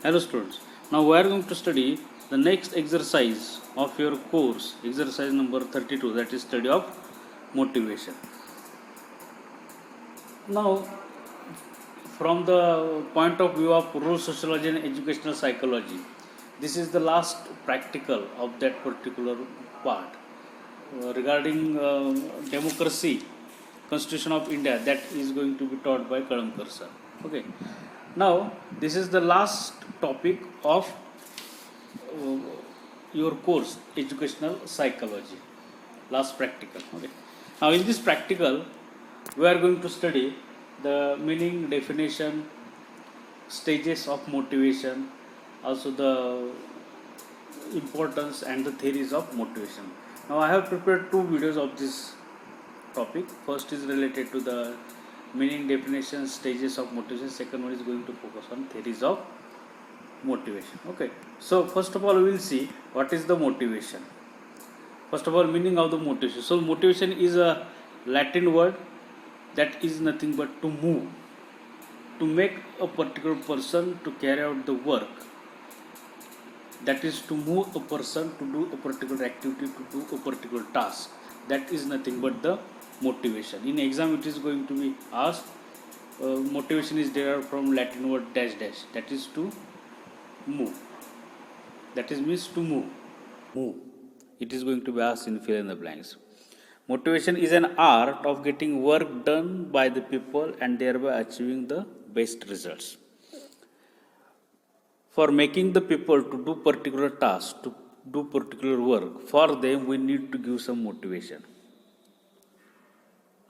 Hello students. Now we are going to study the next exercise of your course, exercise number 32, that is study of motivation. Now from the point of view of rural sociology and educational psychology, this is the last practical of that particular part regarding democracy, Constitution of India, that is going to be taught by Kalamkar sir. Okay. Now this is the last topic of uh, your course, educational psychology, last practical. Okay. Now in this practical we are going to study the meaning, definition, stages of motivation, also the importance and the theories of motivation. Now I have prepared two videos of this topic. First is related to the meaning, definition, stages of motivation. Second one is going to focus on theories of motivation. Okay, so first of all we will see what is the motivation. First of all, meaning of the motivation. So motivation is a Latin word that is nothing but to move, to make a particular person to carry out the work, that is to move a person to do a particular activity, to do a particular task. That is nothing but the motivation. In exam it is going to be asked, motivation is derived from Latin word dash dash, that is to move, that is means to move. It is going to be asked in fill in the blanks. Motivation is an art of getting work done by the people and thereby achieving the best results. For making the people to do particular tasks, to do particular work, for them we need to give some motivation.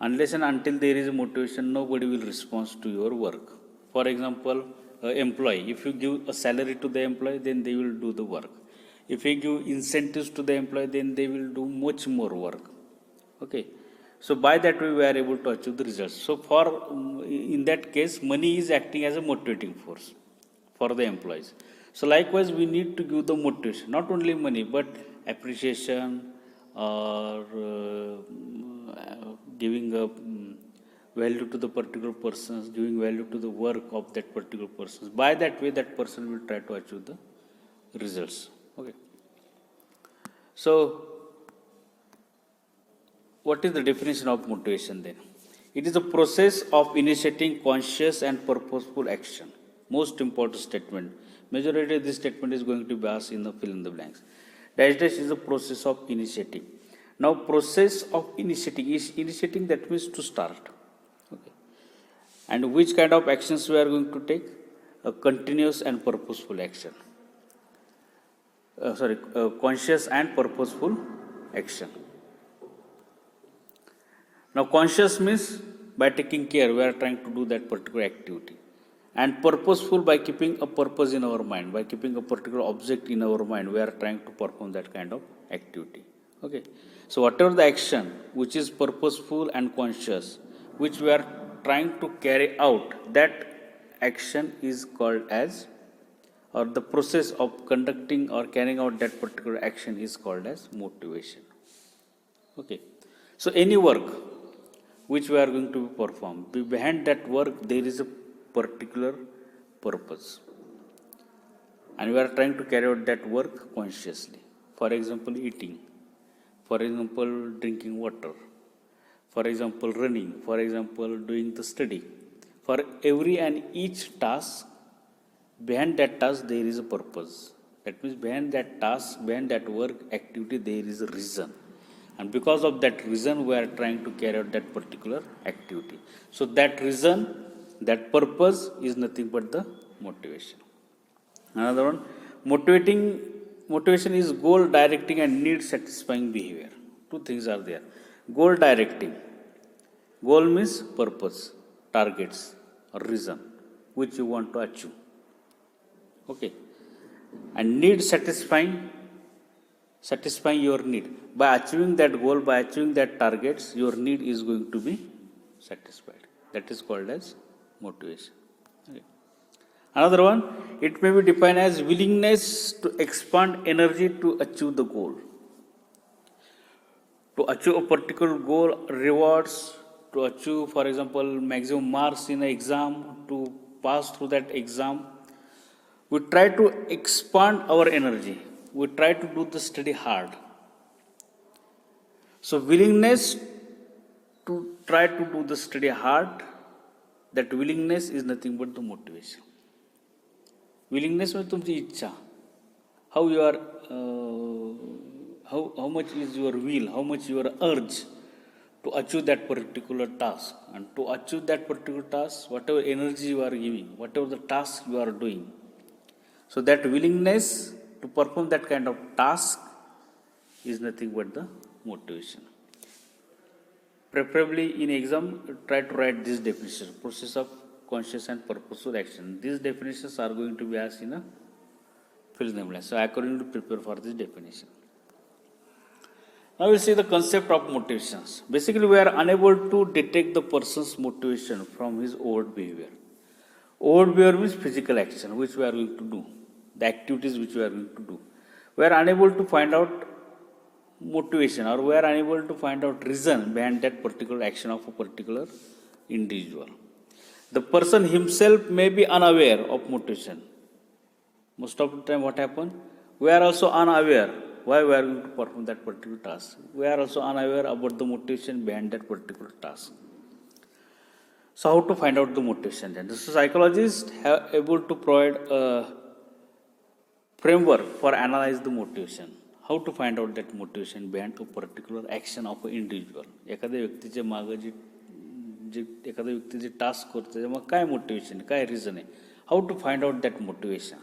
Unless and until there is a motivation, nobody will respond to your work. For example, employee, if you give a salary to the employee, then they will do the work. If you give incentives to the employee, then they will do much more work. Okay, so by that way we are able to achieve the results. So for in that case, money is acting as a motivating force for the employees. So likewise we need to give the motivation, not only money but appreciation, or giving a value to the particular persons, giving value to the work of that particular person. By that way that person will try to achieve the results. Okay, so what is the definition of motivation then? It is a process of initiating conscious and purposeful action. Most important statement. Majority of this statement is going to be asked in the fill in the blanks. Dash dash is a process of initiating. Now process of initiating, that means to start. Okay. And which kind of actions we are going to take? A continuous and purposeful action. Conscious and purposeful action. Now conscious means by taking care we are trying to do that particular activity, and purposeful by keeping a purpose in our mind, by keeping a particular object in our mind we are trying to perform that kind of activity. Okay, so whatever the action which is purposeful and conscious, which we are trying to carry out, that action is called as, or the process of conducting or carrying out that particular action is called as motivation. Okay, so any work which we are going to perform, behind that work there is a particular purpose, and we are trying to carry out that work consciously. For example, eating, for example, drinking water, for example, running, for example, doing the study. For every and each task, behind that task there is a purpose. That means behind that task, behind that work activity, there is a reason. And because of that reason, we are trying to carry out that particular activity. So that reason, that purpose is nothing but the motivation. Another one, motivation is goal directing and need satisfying behavior. Two things are there. Goal directing. Goal means purpose, targets, or reason which you want to achieve. Okay. And need satisfying your need. By achieving that goal, by achieving that targets, your need is going to be satisfied. That is called as motivation. Okay. Another one, it may be defined as willingness to expend energy to achieve the goal. To achieve a particular goal, rewards, to achieve, for example, maximum marks in an exam, to pass through that exam, We try to expand our energy. We try to do the study hard. So willingness to try to do the study hard, that willingness is nothing but the motivation. Willingness means तुमची इच्छा. How you are, how much is your will, how much your urge to achieve that particular task. And to achieve that particular task, whatever energy you are giving, whatever the task you are doing, so that willingness to perform that kind of task is nothing but the motivation. Preferably in exam, try to write this definition: process of conscious and purposeful action. These definitions are going to be asked in a field name. So according to prepare for this definition. Now we'll see the concept of motivations. Basically, we are unable to detect the person's motivation from his overt behavior. Overt behavior means physical action, which we are going to do, the activities which we are going to do. We are unable to find out motivation, or we are unable to find out reason behind that particular action of a particular individual. The person himself may be unaware of motivation. Most of the time what happens? We are also unaware why we are going to perform that particular task. We are also unaware about the motivation behind that particular task. So how to find out the motivation then? So psychologists have able to provide a framework for analyze the motivation. How to find out that motivation behind a particular action of an individual. एखाद्या व्यक्तीच्या मागे जे एखाद्या व्यक्ती जे task करतो त्याच्यामध्ये काय motivation, काय reason आहे, how to find out that motivation.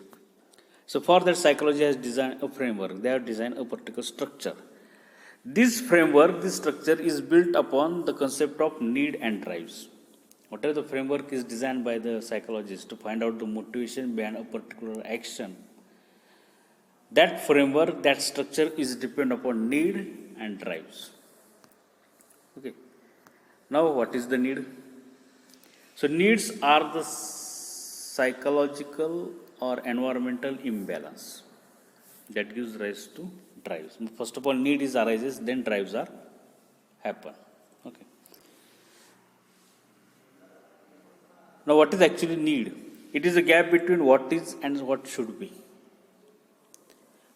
So for that, psychology has designed a framework. They have designed a particular structure. This framework, this structure is built upon the concept of need and drives. Whatever the framework is designed by the psychologists to find out the motivation behind a particular action, that framework, that structure is depend upon need and drives. Okay. Now what is the need? So needs are the psychological or environmental imbalance that gives rise to drives. First of all, need is arises, then drives are happen. Okay. Now what is actually need? It is a gap between what is and what should be.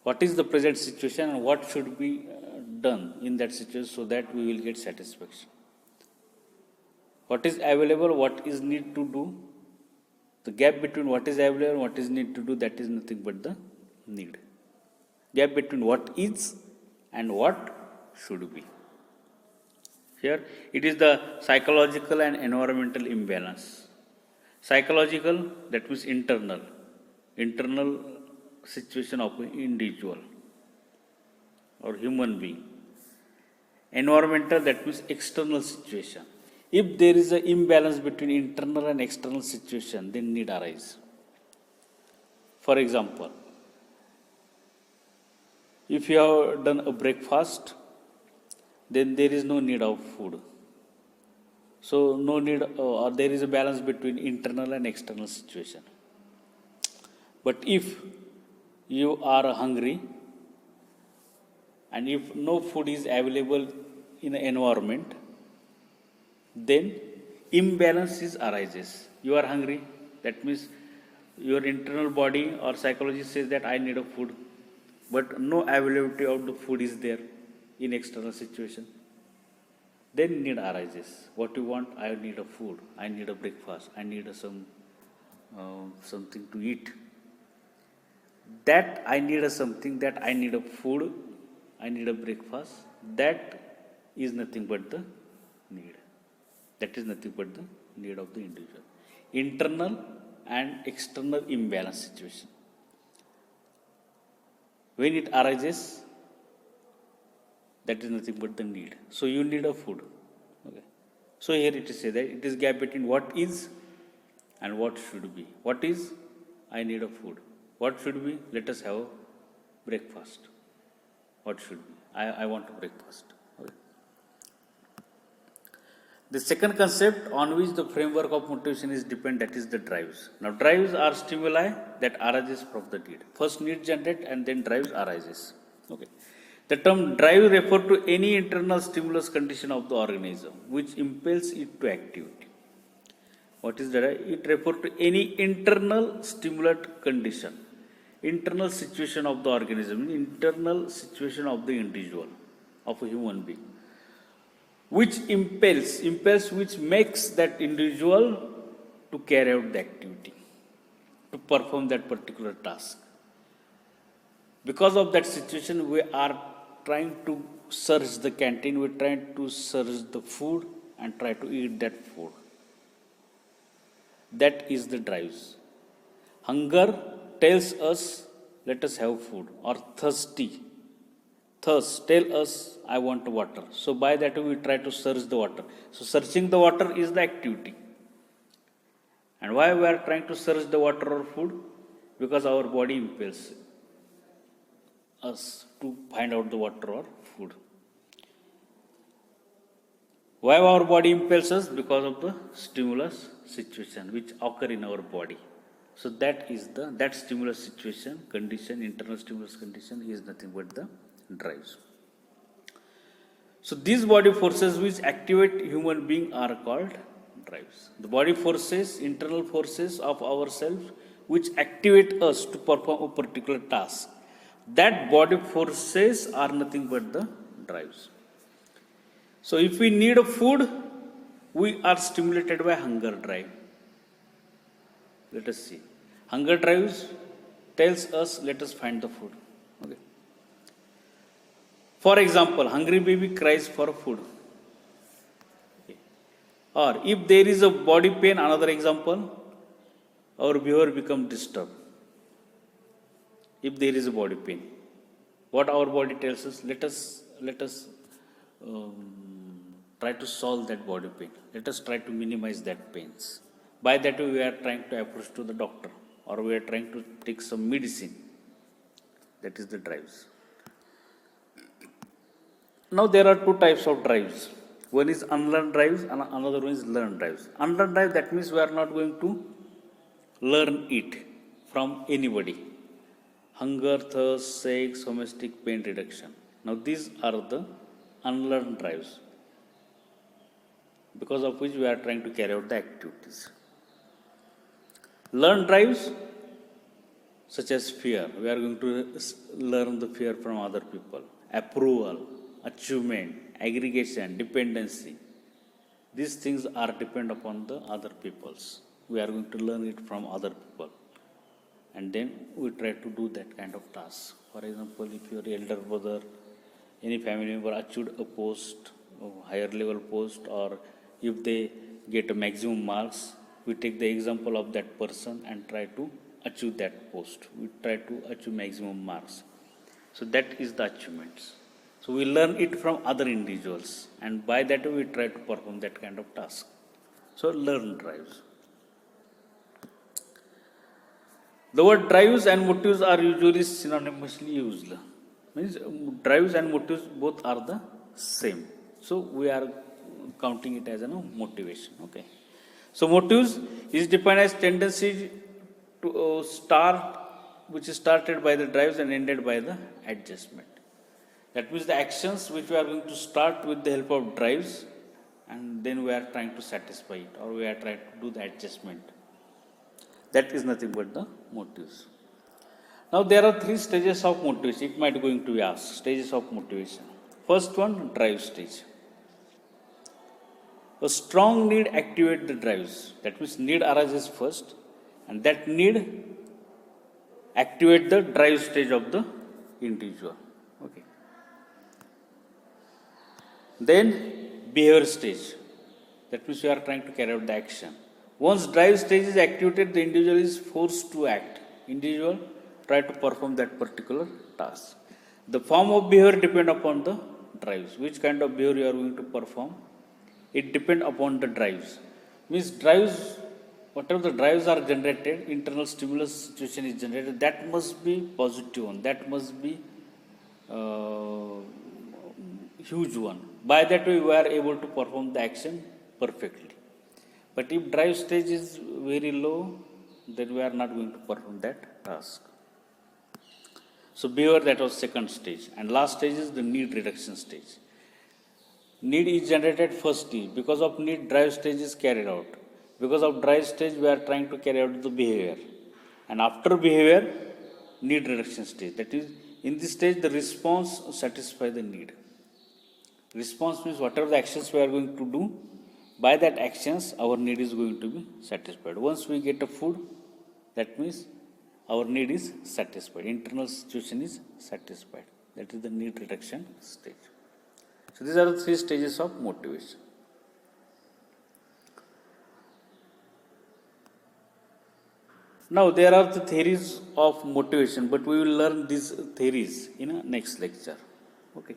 What is the present situation and what should be done in that situation so that we will get satisfaction. What is available, what is need to do. The gap between what is available and what is need to do, that is nothing but the need. Gap between what is and what should be. Here it is the psychological and environmental imbalance. Psychological, that means internal situation of an individual or human being. Environmental, that means external situation. If there is an imbalance between internal and external situation, then need arise. For example, if you have done a breakfast, then there is no need of food. So no need, or there is a balance between internal and external situation. But if you are hungry and if no food is available in an environment, then imbalance arises. You are hungry, that means your internal body or psychology says that I need a food, but no availability of the food is there in external situation. Then need arises. What you want? I need a food, I need a breakfast, I need something to eat. That I need something, that I need a food, I need a breakfast, that is nothing but the need. That is nothing but the need of the individual. Internal and external imbalance situation. When it arises, that is nothing but the need. So you need a food. Okay. So here it is said that it is gap between what is and what should be. What is? I need a food. What should be? Let us have a breakfast. What should be? I want a breakfast. Okay. The second concept on which the framework of motivation is dependent, that is the drives. Now drives are stimuli that arises from the need. First need generate and then drives arises. Okay. The term drive refers to any internal stimulus condition of the organism which impels it to activity. What is that? It refers to any internal stimulant condition, internal situation of the organism, internal situation of the individual, of a human being, which impels which makes that individual to carry out the activity, to perform that particular task. Because of that situation, we are trying to search the canteen, we're trying to search the food and try to eat that food. That is the drives. Hunger tells us, let us have food, or thirst tell us, I want water. So by that we try to search the water. So searching the water is the activity. And why we are trying to search the water or food? Because our body impels us to find out the water or food. Why our body impels us? Because of the stimulus situation which occur in our body. So that is that stimulus situation condition, internal stimulus condition, is nothing but the drives. So these body forces which activate human being are called drives. The body forces, internal forces of ourselves which activate us to perform a particular task. That body forces are nothing but the drives. So if we need a food, we are stimulated by hunger drive. Let us see. Hunger drives tells us, let us find the food. Okay. For example, hungry baby cries for food. Okay. Or if there is a body pain, another example, our behavior becomes disturbed. If there is a body pain, what our body tells us, let us try to solve that body pain. Let us try to minimize that pains. By that we are trying to approach to the doctor, or we are trying to take some medicine. That is the drives. Now there are two types of drives. One is unlearned drives and another one is learned drives. Unlearned drive, that means we are not going to learn it from anybody. Hunger, thirst, sex, domestic pain reduction. Now these are the unlearned drives, because of which we are trying to carry out the activities. Learned drives, such as fear, we are going to learn the fear from other people. Approval, achievement, aggregation, dependency. These things are depend upon the other peoples. We are going to learn it from other people. And then we try to do that kind of task. For example, if your elder brother, any family member achieved a post, a higher level post, or if they get a maximum marks, we take the example of that person and try to achieve that post. We try to achieve maximum marks. So that is the achievements. So we learn it from other individuals, and by that we try to perform that kind of task. So learn drives. The word drives and motives are usually synonymously used. Means drives and motives both are the same. So we are counting it as a motivation. Okay. So motives is defined as tendency to start, which is started by the drives and ended by the adjustment. That means the actions which we are going to start with the help of drives, and then we are trying to satisfy it, or we are trying to do the adjustment. That is nothing but the motives. Now there are three stages of motivation. It might going to be asked, stages of motivation. First one, drive stage. A strong need activate the drives. That means need arises first, and that need activate the drive stage of the individual. Okay. Then behavior stage. That means we are trying to carry out the action. Once drive stage is activated, the individual is forced to act. Individual try to perform that particular task. The form of behavior depend upon the drives. Which kind of behavior you are going to perform? It depends upon the drives. Means drives, whatever the drives are generated, internal stimulus situation is generated, that must be positive one. That must be huge one. By that way, we are able to perform the action perfectly. But if drive stage is very low, then we are not going to perform that task. So behavior, that was second stage. And last stage is the need reduction stage. Need is generated first stage. Because of need, drive stage is carried out. Because of dry stage, we are trying to carry out the behavior. And after behavior, need reduction stage. That is, in this stage, the response satisfies the need. Response means whatever the actions we are going to do, by that actions, our need is going to be satisfied. Once we get a food, that means our need is satisfied. Internal situation is satisfied. That is the need reduction stage. So these are the 3 stages of motivation. Now there are the theories of motivation, but we will learn these theories in a next lecture. Okay.